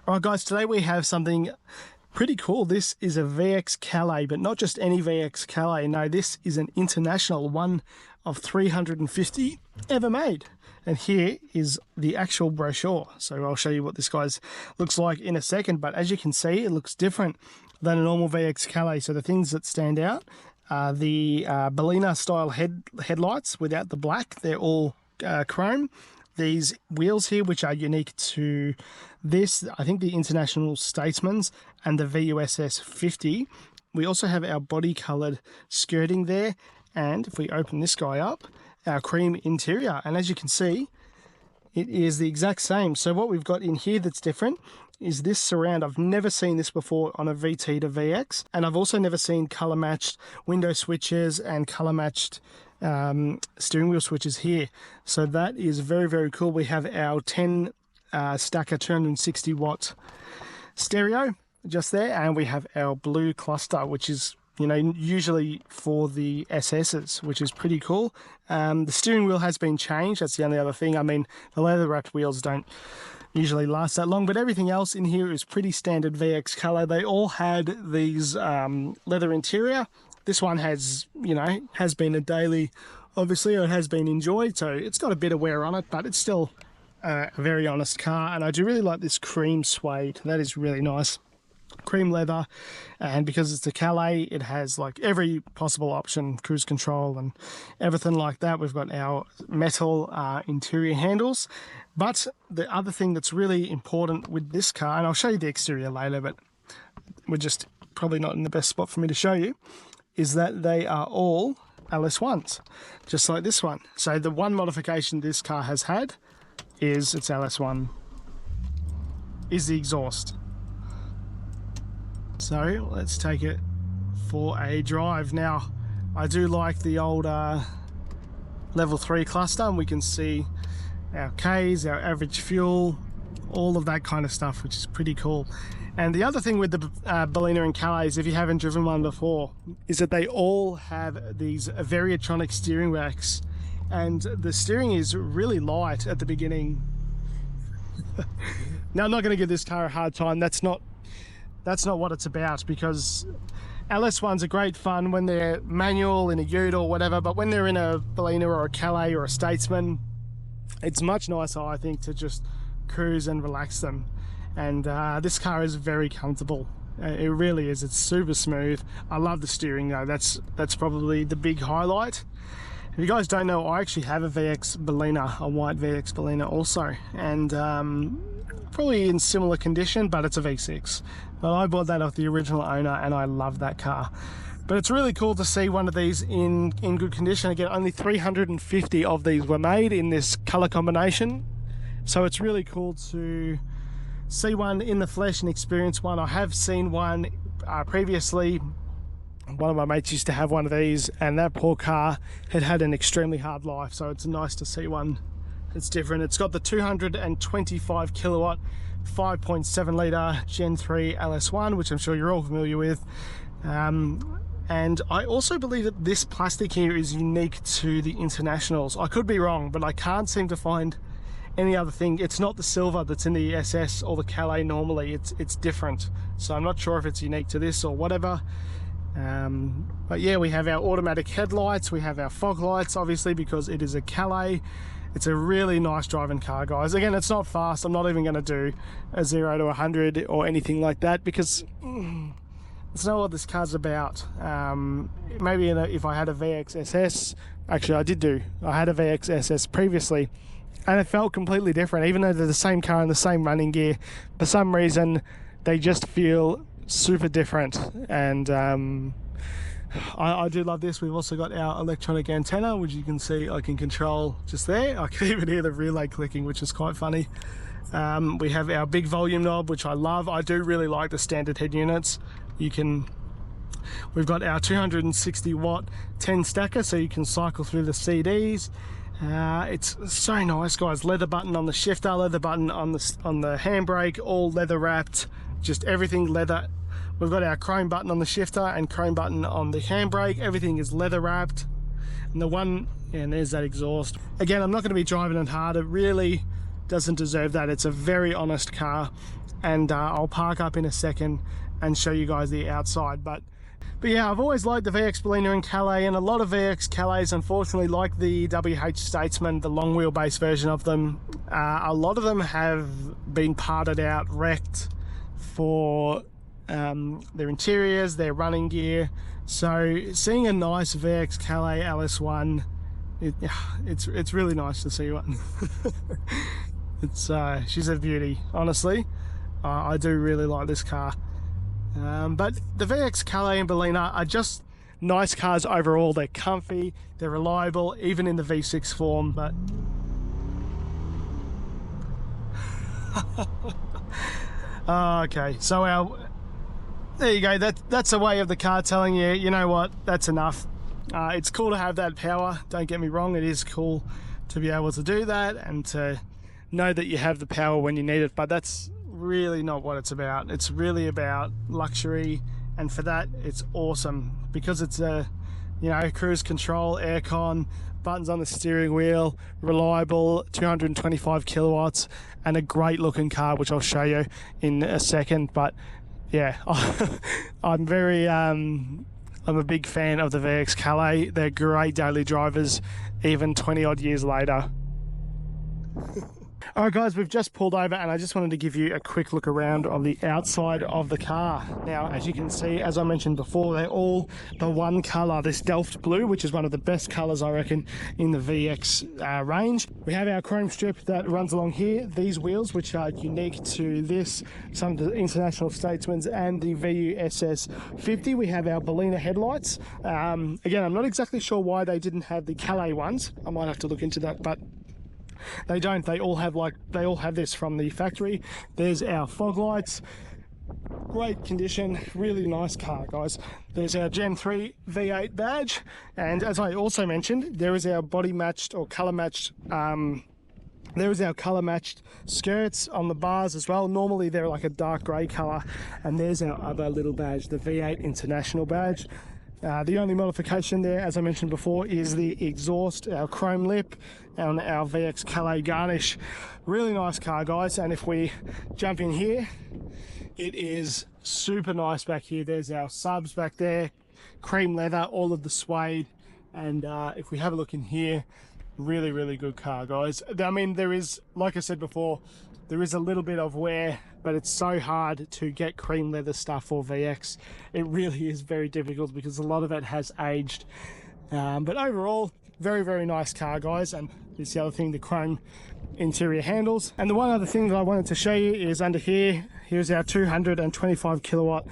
Alright guys, today we have something pretty cool. This is a VX Calais, but not just any VX Calais. No, this is an international, one of 350 ever made. And here is the actual brochure. So I'll show you what this guy's looks like in a second. But as you can see, it looks different than a normal VX Calais. So the things that stand out are the Bellina style headlights without the black. They're all chrome. These wheels here, which are unique to this, I think the International Statesman's and the VUSS 50. We also have our body coloured skirting there. And if we open this guy up, our cream interior. And as you can see, it is the exact same. So what we've got in here that's different is this surround. I've never seen this before on a VT to VX. And I've also never seen colour matched window switches and colour matched steering wheel switches here. So that is very, very cool. We have our 10 stacker 260 watt stereo just there, and we have our blue cluster, which is, you know, usually for the SS's, which is pretty cool. The steering wheel has been changed. That's the only other thing. I mean, the leather wrapped wheels don't usually last that long, but everything else in here is pretty standard VX Calais. They all had these leather interior. This one has, you know, has been a daily, obviously, or it has been enjoyed, so it's got a bit of wear on it, but it's still a very honest car. And I do really like this cream suede. That is really nice. Cream leather, and because it's a Calais, it has like every possible option, cruise control and everything like that. We've got our metal interior handles. But the other thing that's really important with this car, and I'll show you the exterior later, but we're just probably not in the best spot for me to show you, is that they are all LS1s, just like this one. So the one modification this car has had is its LS1 is the exhaust. So let's take it for a drive. Now, I do like the old level 3 cluster, and we can see our Ks, our average fuel, all of that kind of stuff, which is pretty cool. And the other thing with the Bellina and Calais, if you haven't driven one before, is that they all have these Variatronic steering racks, and the steering is really light at the beginning. Now, I'm not going to give this car a hard time. That's not what it's about, because LS1s are great fun when they're manual in a ute or whatever, but when they're in a Bellina or a Calais or a Statesman, it's much nicer, I think, to just cruise and relax them. And this car is very comfortable. It really is. It's super smooth. I love the steering though. That's probably the big highlight. If you guys don't know, I actually have a VX Bellina, a white VX Bellina also, and probably in similar condition, but it's a V6. But I bought that off the original owner, and I love that car. But it's really cool to see one of these in good condition. Again, only 350 of these were made in this color combination, so it's really cool to see one in the flesh and experience one. I have seen one previously. One of my mates used to have one of these, and that poor car had an extremely hard life, so it's nice to see one that's different. It's got the 225 kilowatt 5.7 litre Gen 3 LS1, which I'm sure you're all familiar with. And I also believe that this plastic here is unique to the Internationals. I could be wrong, but I can't seem to find any other thing. It's not the silver that's in the SS or the Calais normally. It's different, so I'm not sure if it's unique to this or whatever. But yeah, we have our automatic headlights, we have our fog lights, obviously, because it is a Calais. It's a really nice driving car, guys. Again, it's not fast. I'm not even going to do a 0 to 100 or anything like that, because it's not what this car's about. Maybe if I had a VX SS, actually I had a VX SS previously, and it felt completely different. Even though they're the same car and the same running gear, for some reason they just feel super different. And I do love this. We've also got our electronic antenna, which you can see I can control just there. I can even hear the relay clicking, which is quite funny. We have our big volume knob, which I love. I do really like the standard head units. We've got our 260 watt 10 stacker, so you can cycle through the CDs. It's so nice, guys. Leather button on the shifter, leather button on the handbrake, all leather wrapped, just everything leather. We've got our chrome button on the shifter and chrome button on the handbrake. Everything is leather wrapped. And there's that exhaust. Again, I'm not going to be driving it hard. It really doesn't deserve that. It's a very honest car. and I'll park up in a second and show you guys the outside. But yeah, I've always liked the VX Bellina in Calais, and a lot of VX Calais, unfortunately, like the WH Statesman, the long wheelbase version of them, a lot of them have been parted out, wrecked for their interiors, their running gear. So seeing a nice VX Calais LS1, it's really nice to see one. She's a beauty, honestly. I do really like this car. But the VX Calais and Bellina are just nice cars overall. They're comfy, they're reliable, even in the V6 form. But okay, so there you go. That's a way of the car telling you, you know what, that's enough. It's cool to have that power, don't get me wrong. It is cool to be able to do that and to know that you have the power when you need it, but that's really not what it's about. It's really about luxury, and for that it's awesome because it's a, you know, cruise control, aircon, buttons on the steering wheel, reliable, 225 kilowatts, and a great looking car, which I'll show you in a second. But yeah, I'm a big fan of the VX Calais. They're great daily drivers, even 20 odd years later. Alright guys, we've just pulled over and I just wanted to give you a quick look around on the outside of the car. Now, as you can see, as I mentioned before, they're all the one colour, this Delft blue, which is one of the best colours I reckon in the VX range. We have our chrome strip that runs along here, these wheels, which are unique to this, some of the International Statesmans and the VUSS 50. We have our Bellina headlights. Again, I'm not exactly sure why they didn't have the Calais ones. I might have to look into that, but they don't. They all have this from the factory. There's our fog lights, great condition, really nice car, guys. There's our Gen 3 V8 badge, and as I also mentioned, there is our body matched or color matched there is our color matched skirts on the bars as well. Normally they're like a dark grey color, and there's our other little badge, the V8 International badge. The only modification there, as I mentioned before, is the exhaust, our chrome lip, and our VX Calais garnish. Really nice car, guys. And if we jump in here, it is super nice back here. There's our subs back there, cream leather, all of the suede. And if we have a look in here, really, really good car, guys. I mean, there is, like I said before, there is a little bit of wear, but it's so hard to get cream leather stuff for VX. It really is very difficult because a lot of it has aged. But overall, very, very nice car, guys. And this is the other thing, the chrome interior handles. And the one other thing that I wanted to show you is under here, here's our 225 kilowatt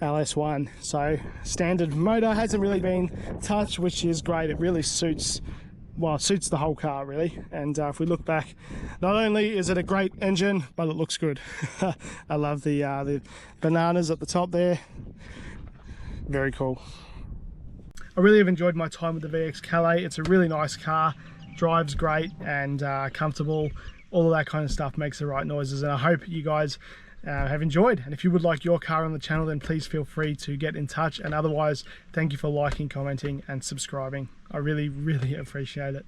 LS1. So standard motor, hasn't really been touched, which is great. It really suits, well, it suits the whole car really. And if we look back, not only is it a great engine, but it looks good. I love the bananas at the top there. Very cool. I really have enjoyed my time with the VX Calais. It's a really nice car, drives great and comfortable. All of that kind of stuff makes the right noises, and I hope you guys have enjoyed. And if you would like your car on the channel, then please feel free to get in touch. And otherwise, thank you for liking, commenting and subscribing. I really, really appreciate it.